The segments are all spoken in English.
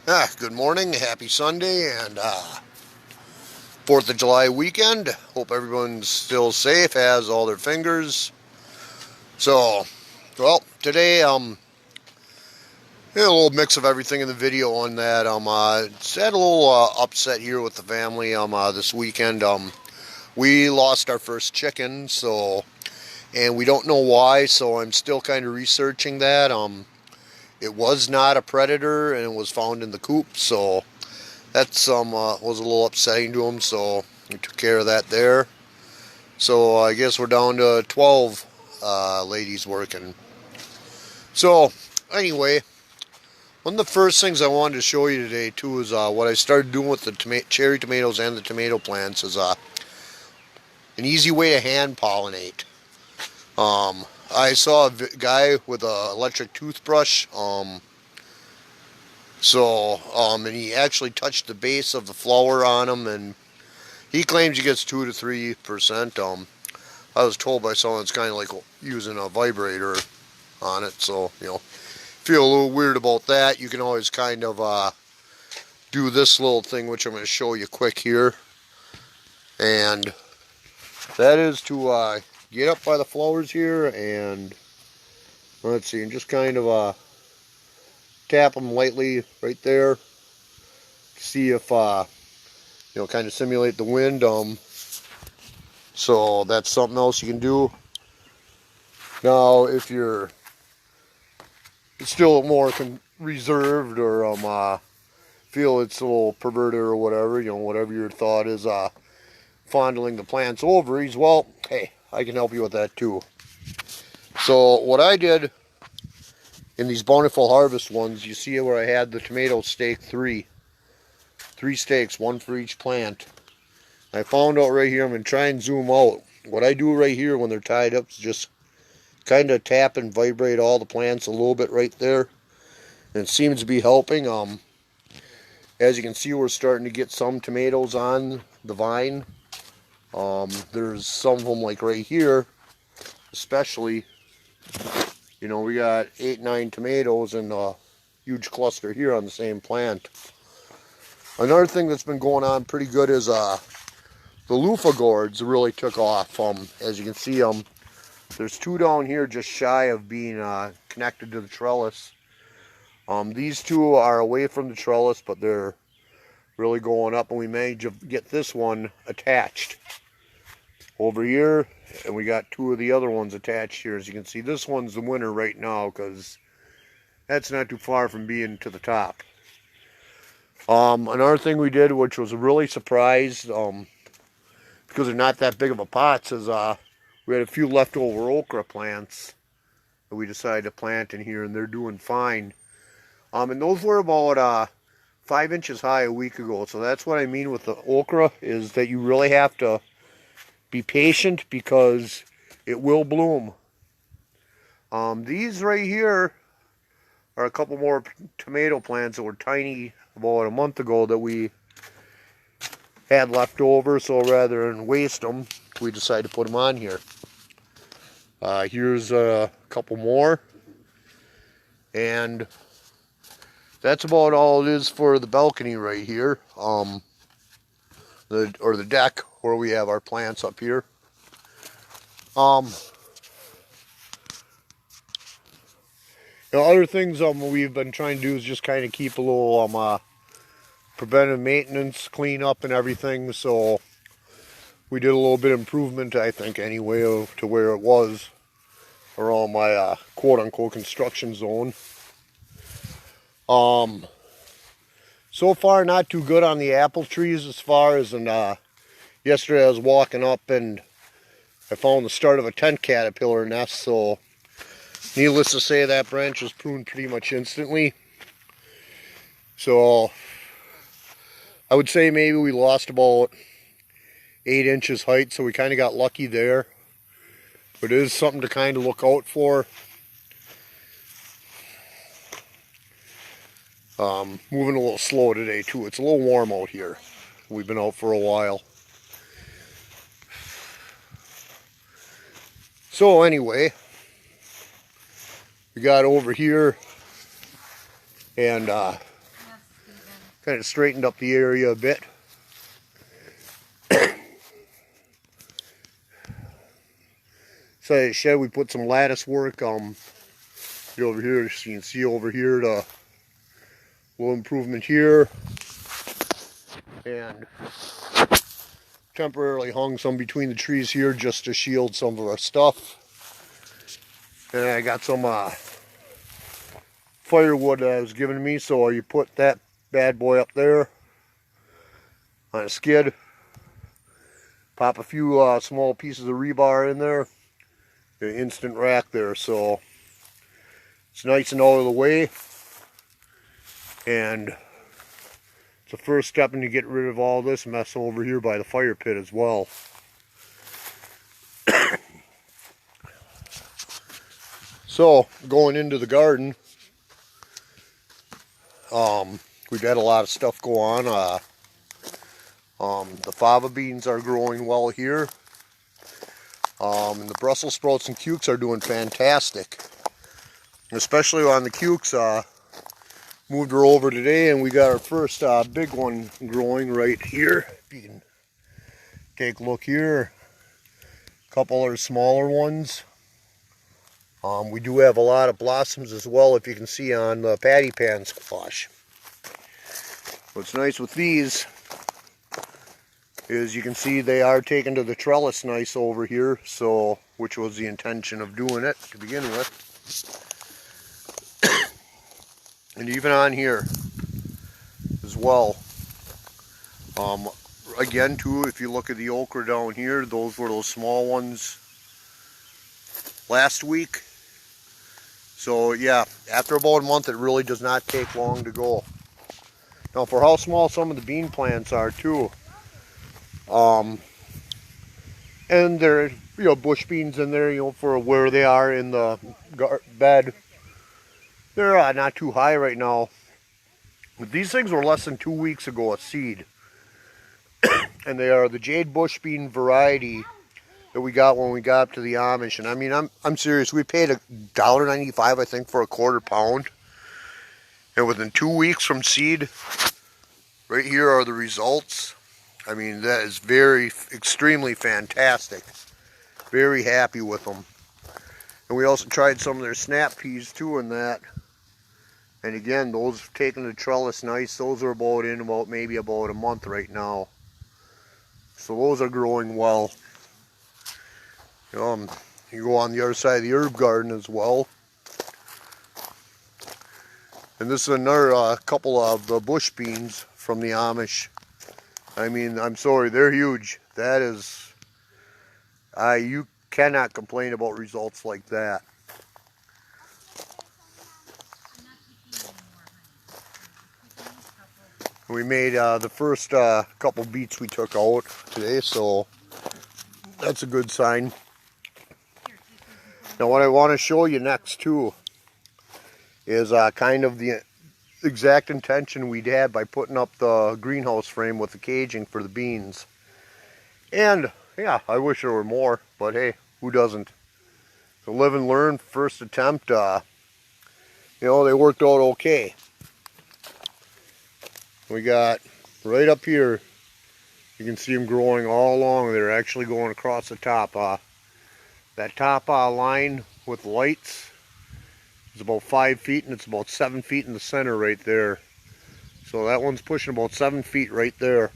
Good morning, happy Sunday, and 4th of July weekend. Hope everyone's still safe, has all their fingers. So, well, today, a little mix of everything in the video on that. Just had a little upset here with the family this weekend. We lost our first chicken, and we don't know why, so I'm still kind of researching that. It was not a predator, and it was found in the coop, so that's was a little upsetting to him, so we took care of that there. So I guess we're down to 12 ladies working. So anyway, one of the first things I wanted to show you today too is what I started doing with the cherry tomatoes and the tomato plants is an easy way to hand pollinate. I saw a guy with an electric toothbrush. And he actually touched the base of the flower on them, and he claims he gets 2 to 3%. I was told by someone it's kind of like using a vibrator on it, so feel a little weird about that. You can always kind of do this little thing, which I'm going to show you quick here, and that is to get up by the flowers here, and let's see, and just kind of tap them lightly right there. See if kind of simulate the wind. So that's something else you can do. Now, if you're still more reserved or feel it's a little perverted or whatever, whatever your thought is, fondling the plant's ovaries, well, hey, I can help you with that too. So what I did in these Bountiful Harvest ones, you see where I had the tomato stake three stakes, one for each plant. I found out right here, I'm going to try and zoom out. What I do right here when they're tied up is just kind of tap and vibrate all the plants a little bit right there. And it seems to be helping. As you can see, we're starting to get some tomatoes on the vine. There's some of them like right here, especially. We got 8, 9 tomatoes and a huge cluster here on the same plant. Another thing that's been going on pretty good is the loofah gourds really took off. As you can see, there's 2 down here just shy of being connected to the trellis. These 2 are away from the trellis, but they're really going up, and we managed to get this one attached over here, and we got 2 of the other ones attached here. As you can see, this one's the winner right now because that's not too far from being to the top. Another thing we did, which was really surprised, because they're not that big of a pots, is we had a few leftover okra plants that we decided to plant in here, and they're doing fine. And those were about 5 inches high a week ago. So that's what I mean with the okra, is that you really have to be patient because it will bloom. These right here are a couple more tomato plants that were tiny about a month ago that we had left over, so rather than waste them, we decided to put them on here. Here's a couple more, and that's about all it is for the balcony right here, or the deck where we have our plants up here. Other things we've been trying to do is just kind of keep a little preventive maintenance, clean up and everything. So we did a little bit of improvement, I think, anyway, to where it was around my quote-unquote construction zone. So far, not too good on the apple trees as far as, yesterday I was walking up and I found the start of a tent caterpillar nest, so needless to say, that branch was pruned pretty much instantly. So I would say maybe we lost about 8 inches height, so we kind of got lucky there. But it is something to kind of look out for. Moving a little slow today too. It's a little warm out here. We've been out for a while. So anyway, we got over here, and Kind of straightened up the area a bit. So shed, we put some lattice work over here, so you can see over here the little improvement here, and temporarily hung some between the trees here just to shield some of our stuff. And I got some firewood that was given to me, so you put that bad boy up there on a skid, pop a few small pieces of rebar in there, an instant rack there, so it's nice and out of the way, and it's the first step in to get rid of all this mess over here by the fire pit as well. So going into the garden, we've had a lot of stuff go on. The fava beans are growing well here. And the Brussels sprouts and cukes are doing fantastic. Especially on the cukes, moved her over today and we got our first big one growing right here. If you can take a look here, a couple are smaller ones. We do have a lot of blossoms as well, if you can see on the patty pan squash. What's nice with these is you can see they are taken to the trellis nice over here, so which was the intention of doing it to begin with. And even on here as well. Again too, if you look at the okra down here, those were those small ones last week. So yeah, after about a month it really does not take long to go. Now for how small some of the bean plants are too, and they're, you know, bush beans in there, you know, for where they are in the bed. They're not too high right now. But these things were less than 2 weeks ago a seed. And they are the jade bush bean variety that we got when we got up to the Amish. And I mean, I'm serious, we paid $1.95 I think for a quarter pound. And within 2 weeks from seed, right here are the results. I mean, that is extremely fantastic. Very happy with them. And we also tried some of their snap peas too in that. And again, those have taken the trellis nice. Those are maybe about a month right now. So those are growing well. You go on the other side of the herb garden as well. And this is another couple of the bush beans from the Amish. I mean, I'm sorry, they're huge. That is, you cannot complain about results like that. We made the first couple beets we took out today, so that's a good sign. Now what I want to show you next too is kind of the exact intention we'd had by putting up the greenhouse frame with the caging for the beans. And yeah, I wish there were more, but hey, who doesn't? So live and learn, first attempt, you know, they worked out okay. We got right up here, you can see them growing all along. They're actually going across the top. That top line with lights is about 5 feet, and it's about 7 feet in the center right there. So that one's pushing about 7 feet right there.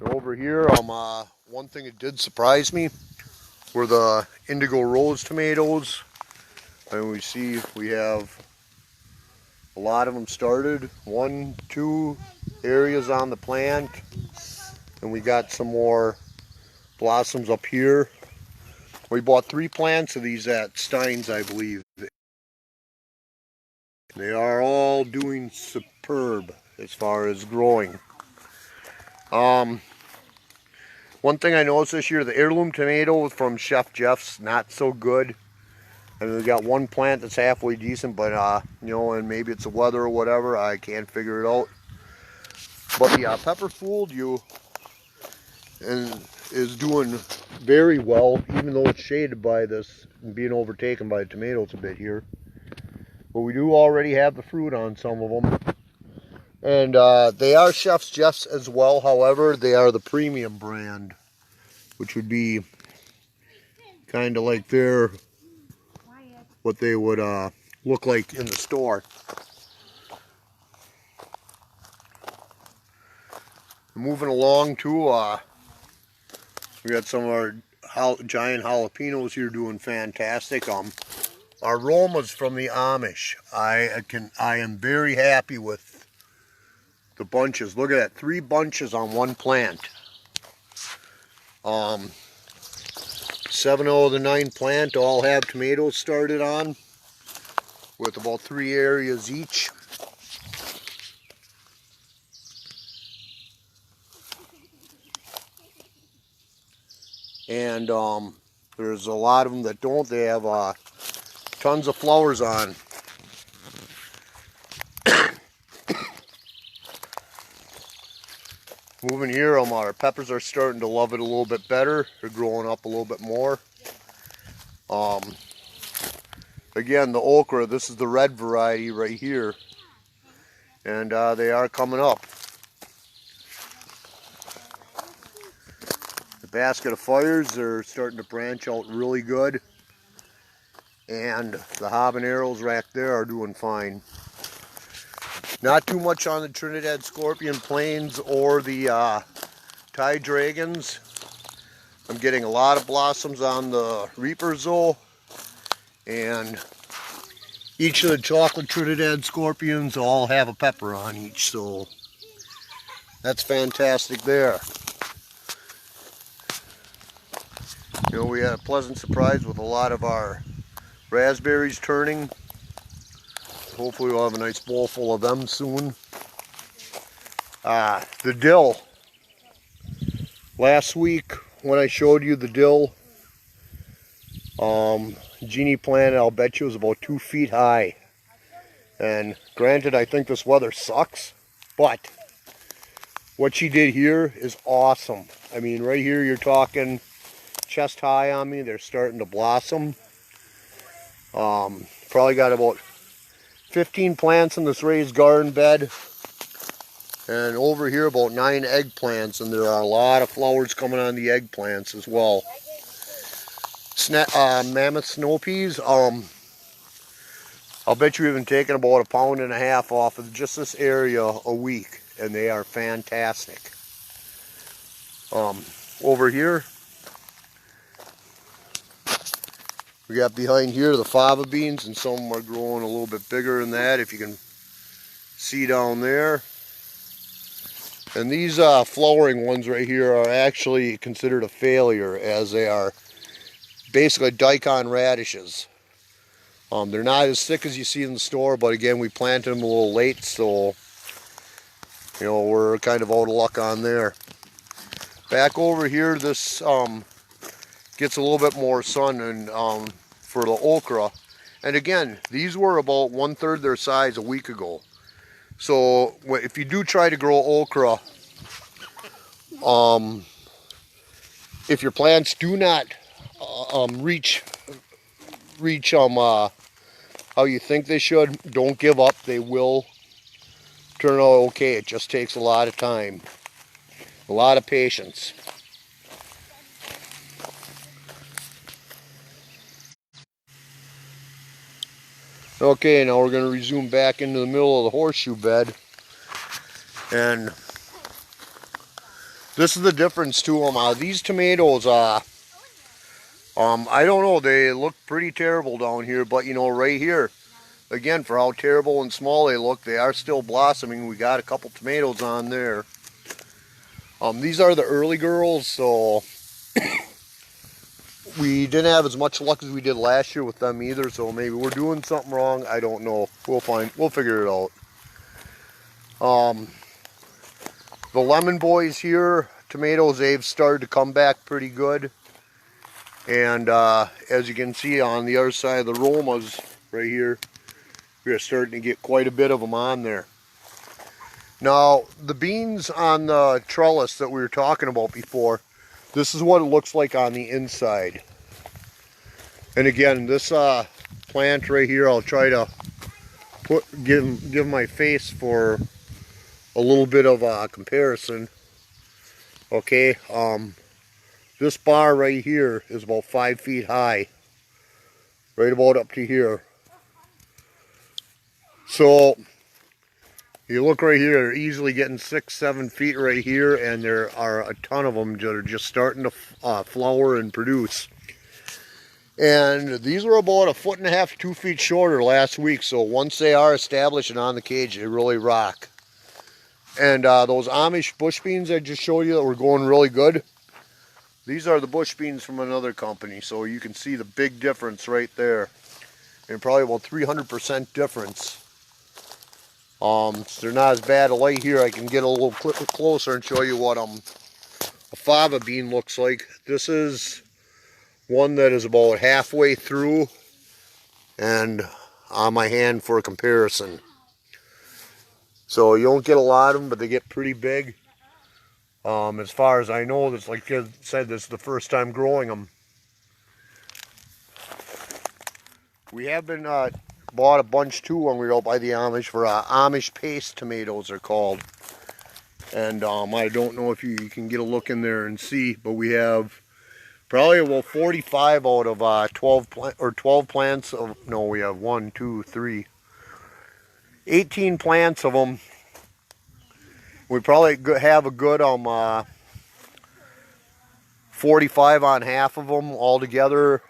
Over here, one thing that did surprise me were the indigo rose tomatoes. And we see we have a lot of them started. 1, 2 areas on the plant. And we got some more blossoms up here. We bought 3 plants of these at Stein's, I believe. They are all doing superb as far as growing. One thing I noticed this year, the heirloom tomato from Chef Jeff's, not so good. I mean, we got one plant that's halfway decent, but you know, and maybe it's the weather or whatever, I can't figure it out. But the pepper fooled you and is doing very well, even though it's shaded by this and being overtaken by the tomatoes a bit here. but we do already have the fruit on some of them. And they are Chef's Jeff's as well. However, they are the premium brand, which would be kind of like what they would look like in the store. Moving along too, we got some of our giant jalapenos here doing fantastic. Our aromas from the Amish. I am very happy with the bunches. Look at that, 3 bunches on one plant. 7 out of the 9 plant all have tomatoes started on, with about 3 areas each. And there's a lot of them that don't. They have tons of flowers on. Moving here, our peppers are starting to love it a little bit better. They're growing up a little bit more. Again, the okra, this is the red variety right here. And they are coming up. The basket of fires are starting to branch out really good. And the habaneros right there are doing fine. Not too much on the Trinidad Scorpion Plains or the Thai Dragons. I'm getting a lot of blossoms on the Reapers though. And each of the chocolate Trinidad Scorpions all have a pepper on each, so that's fantastic there. You know, we had a pleasant surprise with a lot of our raspberries turning. Hopefully we'll have a nice bowl full of them soon. The dill. Last week when I showed you the dill, Jeannie planted, I'll bet you, was about 2 feet high. And granted, I think this weather sucks, but what she did here is awesome. I mean, right here you're talking chest high on me. They're starting to blossom. Probably got about 15 plants in this raised garden bed. And over here about 9 eggplants, and there are a lot of flowers coming on the eggplants as well. Mammoth snow peas, I'll bet you we've been taking about 1.5 pounds off of just this area a week, and they are fantastic. Over here, we got behind here the fava beans, and some of them are growing a little bit bigger than that, if you can see down there. And these flowering ones right here are actually considered a failure, as they are basically daikon radishes. They're not as thick as you see in the store, but again, we planted them a little late, so you know, we're kind of out of luck on there. Back over here, this gets a little bit more sun and for the okra. And again, these were about 1/3 their size a week ago. So if you do try to grow okra, if your plants do not reach how you think they should, don't give up. They will turn out okay. It just takes a lot of time, a lot of patience. Okay, now we're going to resume back into the middle of the horseshoe bed. And this is the difference to them. These tomatoes, I don't know, they look pretty terrible down here, but you know, right here, again, for how terrible and small they look, they are still blossoming. We got a couple tomatoes on there. These are the early girls, so we didn't have as much luck as we did last year with them either, so maybe we're doing something wrong. I don't know. We'll figure it out. The lemon boys here, tomatoes, they've started to come back pretty good. And as you can see on the other side of the Romas right here, we're starting to get quite a bit of them on there. Now, the beans on the trellis that we were talking about before, this is what it looks like on the inside. And again, this plant right here, I'll try to give my face for a little bit of a comparison. Okay, this bar right here is about 5 feet high, right about up to here. So you look right here, they're easily getting 6-7 feet right here, and there are a ton of them that are just starting to flower and produce. And these were about 1.5 to 2 feet shorter last week, so once they are established and on the cage, they really rock. And those Amish bush beans I just showed you that were going really good, these are the bush beans from another company, so you can see the big difference right there. And probably about 300% difference. So they're not as bad a light here. I can get a little closer and show you what a fava bean looks like. This is one that is about halfway through and on my hand for a comparison. So you don't get a lot of them, but they get pretty big. As far as I know, this, like I said, this is the first time growing them. We have been bought a bunch too when we were out by the Amish for Amish paste tomatoes they're called. And I don't know if you can get a look in there and see, but we have probably about 45 out of 12 plants of, no, we have 18 plants of them. We probably have a good 45 on half of them altogether.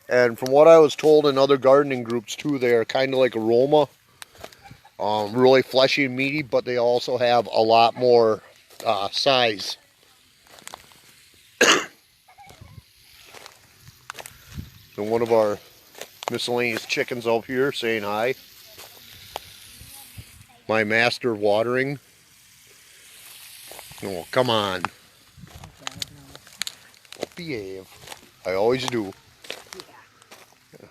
And from what I was told in other gardening groups too, they are kind of like aroma, really fleshy and meaty, but they also have a lot more size. So one of our miscellaneous chickens out here saying hi. My master watering. Oh, come on. Well, behave. I always do. Yeah.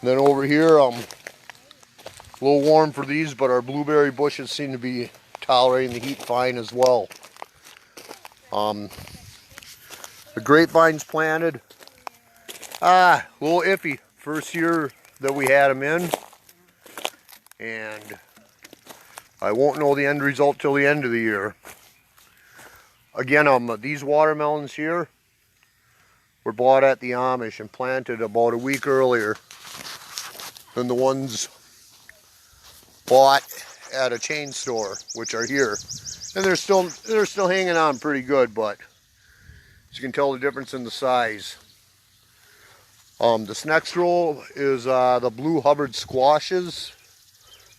Then over here, a little warm for these, but our blueberry bushes seem to be tolerating the heat fine as well. The grapevines planted. A little iffy. First year that we had them in. And I won't know the end result till the end of the year. Again, these watermelons here were bought at the Amish and planted about a week earlier than the ones bought at a chain store, which are here. And they're still hanging on pretty good, but as you can tell the difference in the size. This next row is the blue Hubbard squashes.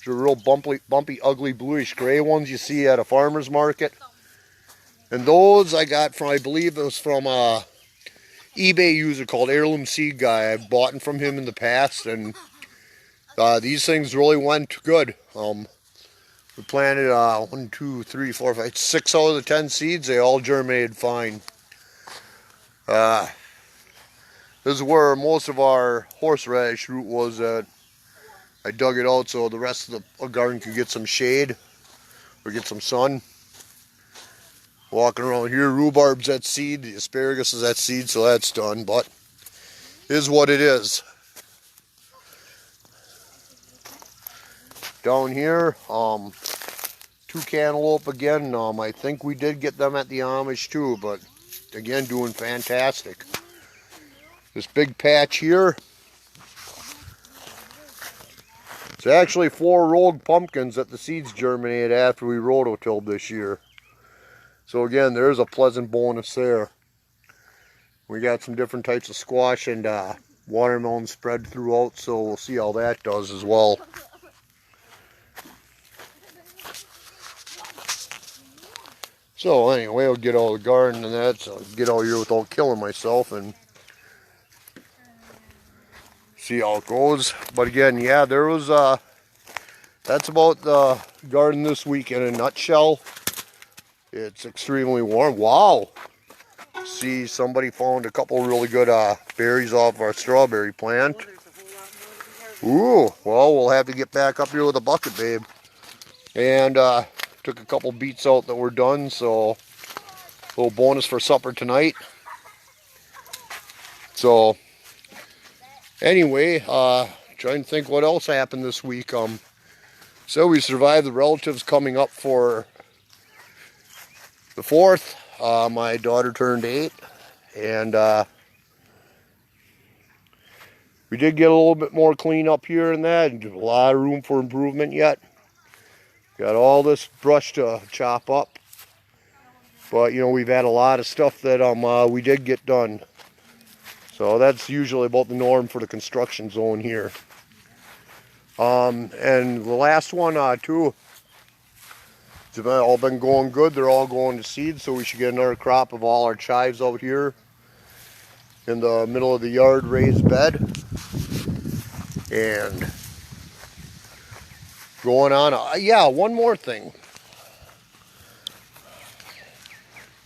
The real bumpy, ugly, bluish gray ones you see at a farmer's market. And those I got from, I believe it was from a eBay user called Heirloom Seed Guy. I've bought them from him in the past, and these things really went good. We planted 1, 2, 3, 4, 5, 6 out of the 10 seeds. They all germinated fine. This is where most of our horseradish root was at. I dug it out so the rest of the garden could get some shade or get some sun. Walking around here, rhubarb's at seed, the asparagus is at seed, so that's done, but it is what it is. Down here, 2 cantaloupe again. I think we did get them at the Amish too, but again, doing fantastic. This big patch here, it's actually 4 rolled pumpkins that the seeds germinated after we rototilled this year. So again, there's a pleasant bonus there. We got some different types of squash and watermelon spread throughout, so we'll see how that does as well. So anyway, I'll get all the garden and that, so I'll get out here without killing myself and see how it goes. But again, yeah, there was that's about the garden this week in a nutshell. It's extremely warm. Wow. See, somebody found a couple really good berries off our strawberry plant. Ooh, well, we'll have to get back up here with a bucket, babe. And took a couple beets out that were done, so a little bonus for supper tonight. So anyway, trying trying to think what else happened this week. So we survived the relatives coming up for the 4th. My daughter turned 8, and we did get a little bit more clean up here and that, and a lot of room for improvement yet. Got all this brush to chop up, but you know, we've had a lot of stuff that we did get done. So that's usually about the norm for the construction zone here. And the last one too, it's all been going good. They're all going to seed, so we should get another crop of all our chives out here in the middle of the yard raised bed. And going on, yeah, one more thing.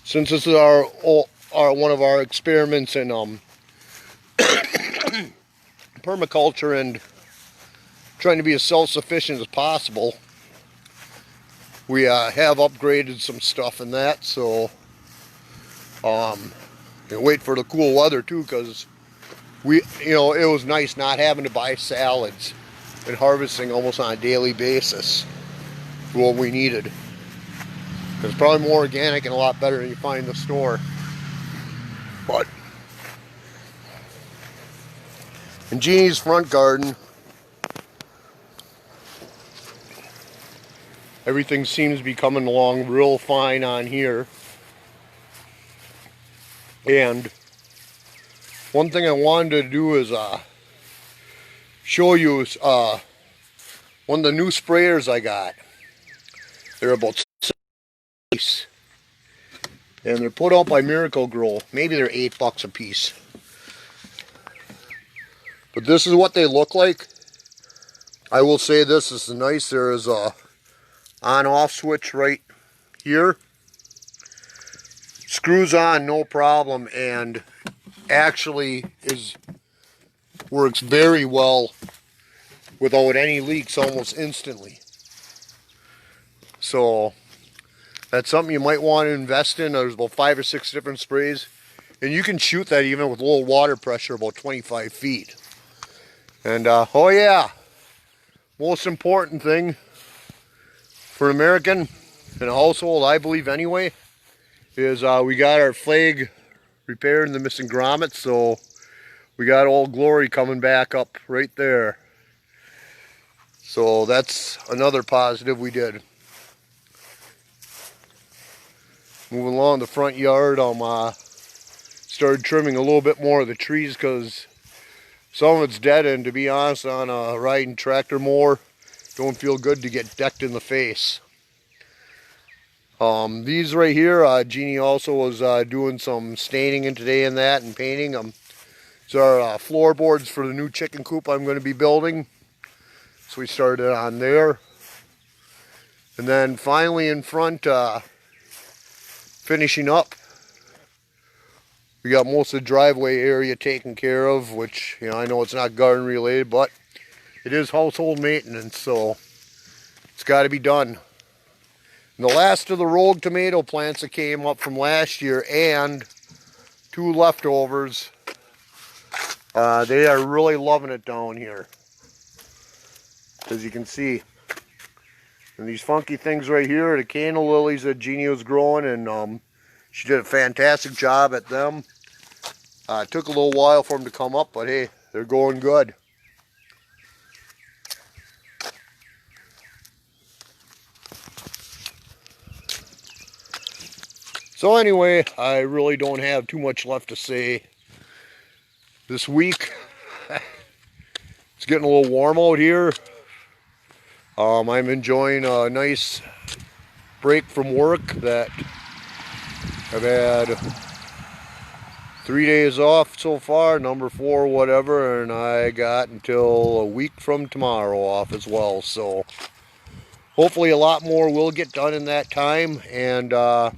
Since this is our one of our experiments in permaculture and trying to be as self-sufficient as possible, we have upgraded some stuff in that, so and wait for the cool weather too, because it was nice not having to buy salads and harvesting almost on a daily basis for what we needed. It's probably more organic and a lot better than you find in the store. But in Jeannie's front garden, everything seems to be coming along real fine on here. And one thing I wanted to do is show you one of the new sprayers I got. They're about $6, and they're put out by Miracle Grow. Maybe they're $8 a piece. But this is what they look like. I will say this is nice. There is a on-off switch right here. Screws on no problem, and actually works very well without any leaks almost instantly. So that's something you might want to invest in. There's about 5 or 6 different sprays, and you can shoot that even with a little water pressure about 25 feet. And oh yeah, most important thing for an American in a household, I believe anyway, is we got our flag repaired and the missing grommets, so we got Old Glory coming back up right there. So that's another positive we did. Moving along the front yard, started trimming a little bit more of the trees because some of it's dead, and to be honest, on a riding tractor mower, don't feel good to get decked in the face. These right here, Jeannie also was doing some staining in today and that, and painting them. These are floorboards for the new chicken coop I'm going to be building. So we started on there. And then finally in front, finishing up. We got most of the driveway area taken care of, which, I know it's not garden related, but it is household maintenance, so it's got to be done. And the last of the rogue tomato plants that came up from last year and 2 leftovers, they are really loving it down here, as you can see. And these funky things right here are the canna lilies that Jeannie was growing, and she did a fantastic job at them. It took a little while for them to come up, but hey, they're going good. So anyway, I really don't have too much left to say this week. It's getting a little warm out here. I'm enjoying a nice break from work that I've had 3 days off so far, number 4, whatever, and I got until a week from tomorrow off as well. So hopefully a lot more will get done in that time, and we'll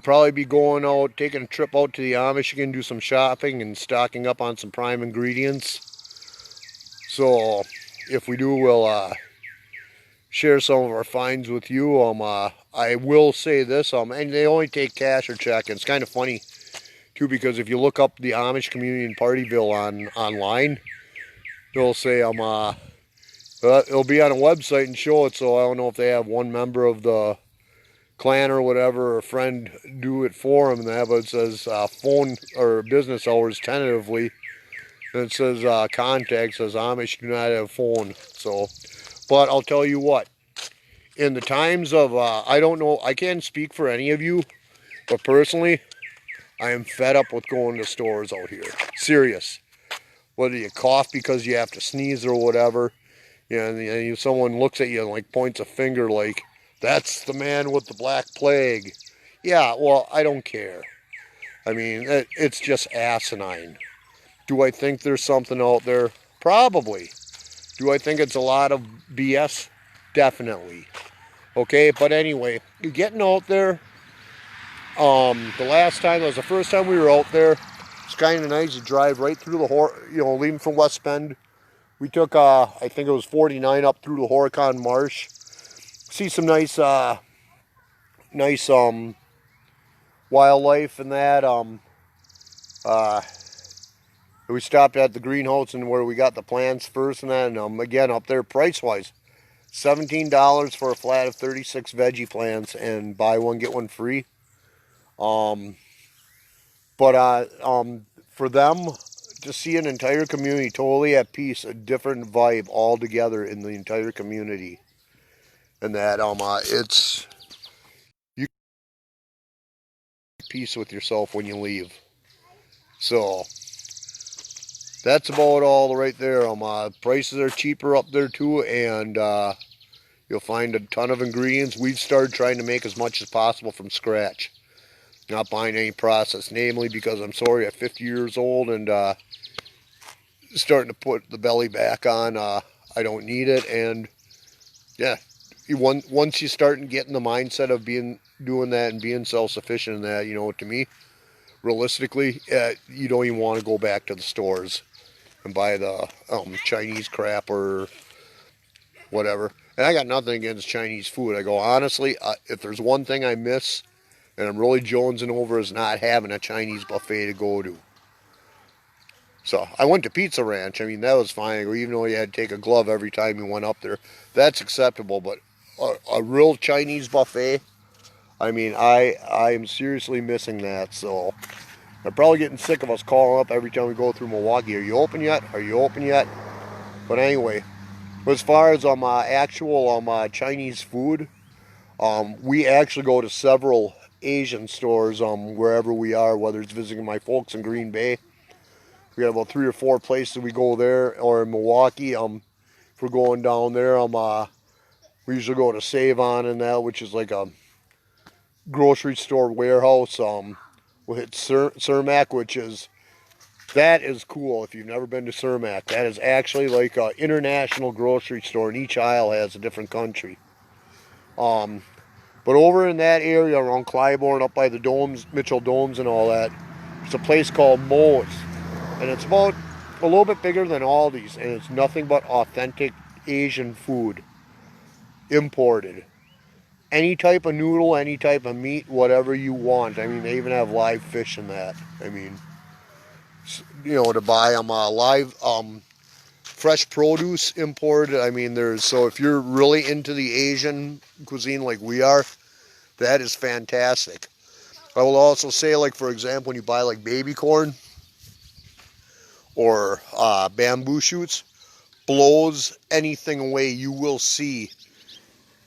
probably be going out, taking a trip out to the Amish again, do some shopping and stocking up on some prime ingredients. So if we do, we'll share some of our finds with you. I will say this, and they only take cash or check. And it's kind of funny too, because if you look up the Amish community in Partyville online, it'll say it'll be on a website and show it. So I don't know if they have one member of the clan or whatever, or a friend do it for them. And that, but it says phone or business hours tentatively. And it says contact, says Amish do not have phone. So, but I'll tell you what, in the times of, I don't know, I can't speak for any of you, but personally, I am fed up with going to stores out here. Serious. Whether you cough because you have to sneeze or whatever, and someone looks at you and like points a finger like, that's the man with the black plague. Yeah, well, I don't care. I mean, it's just asinine. Do I think there's something out there? Probably. Do I think it's a lot of BS? Definitely. Okay, but anyway, you're getting out there. The last time, that was the first time we were out there. It's kind of nice to drive right through the, leaving from West Bend. We took, I think it was 49 up through the Horicon Marsh. See some nice, wildlife and that. We stopped at the greenhouse and where we got the plants first and that. And again, up there, price-wise, $17 for a flat of 36 veggie plants and buy one, get one free. For them to see an entire community totally at peace, a different vibe altogether in the entire community, and that it's you peace with yourself when you leave. So that's about all right there. Prices are cheaper up there too, and you'll find a ton of ingredients. We've started trying to make as much as possible from scratch. Not buying any processed, namely because I'm sorry, at 50 years old and starting to put the belly back on. I don't need it, and yeah, once you start getting the mindset of doing that and being self-sufficient in that, to me, realistically, you don't even want to go back to the stores and buy the Chinese crap or whatever. And I got nothing against Chinese food. I go, honestly, if there's one thing I miss and I'm really jonesing over is not having a Chinese buffet to go to. So I went to Pizza Ranch. I mean, that was fine. Even though you had to take a glove every time you went up there, that's acceptable. But a real Chinese buffet, I mean, I am seriously missing that. So I'm probably getting sick of us calling up every time we go through Milwaukee. Are you open yet? Are you open yet? But anyway, as far as actual Chinese food, we actually go to several Asian stores wherever we are, whether it's visiting my folks in Green Bay. We got about 3 or 4 places we go there, or in Milwaukee. If we're going down there, we usually go to Save On and that, which is like a grocery store warehouse. We'll hit Cermak, that is cool. If you've never been to Cermak, that is actually like an international grocery store, and each aisle has a different country. But over in that area around Clybourne, up by the domes, Mitchell Domes and all that, there's a place called Moe's. And it's about a little bit bigger than Aldi's, and it's nothing but authentic Asian food, imported. Any type of noodle, any type of meat, whatever you want. I mean, they even have live fish in that. I mean, to buy them live, fresh produce imported. I mean, so if you're really into the Asian cuisine like we are, that is fantastic. I will also say, like, for example, when you buy like baby corn or bamboo shoots, blows anything away you will see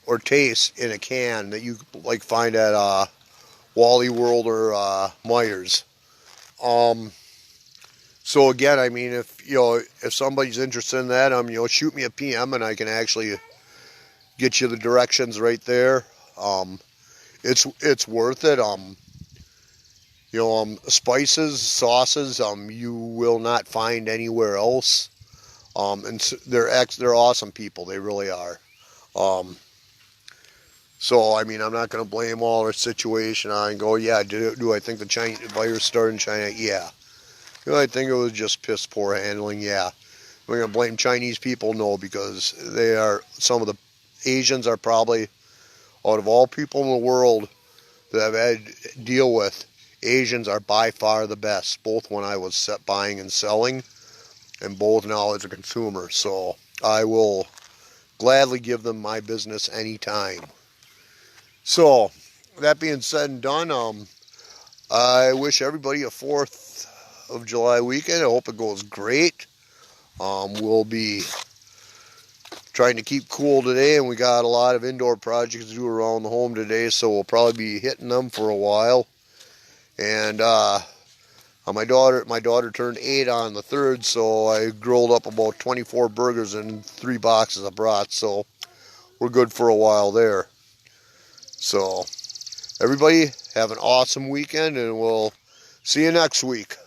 or taste in a can that you like find at Wally World or Myers. So again, I mean, if somebody's interested in that, shoot me a PM and I can actually get you the directions right there. It's worth it. Spices, sauces, you will not find anywhere else. And they're awesome people. They really are. So I mean, I'm not going to blame all our situation on and go, yeah, do I think the Chinese virus started in China? Yeah. I think it was just piss poor handling. Yeah. Am I going to blame Chinese people? No, because some of the Asians are probably, out of all people in the world that I've had to deal with, Asians are by far the best, both when I was buying and selling, and both now as a consumer. So I will gladly give them my business anytime. So that being said and done, I wish everybody a 4th of July weekend. I hope it goes great. We'll be trying to keep cool today, and we got a lot of indoor projects to do around the home today, so we'll probably be hitting them for a while. And my daughter turned 8 on the 3rd, so I grilled up about 24 burgers and 3 boxes of brats, so we're good for a while there. So everybody have an awesome weekend, and we'll see you next week.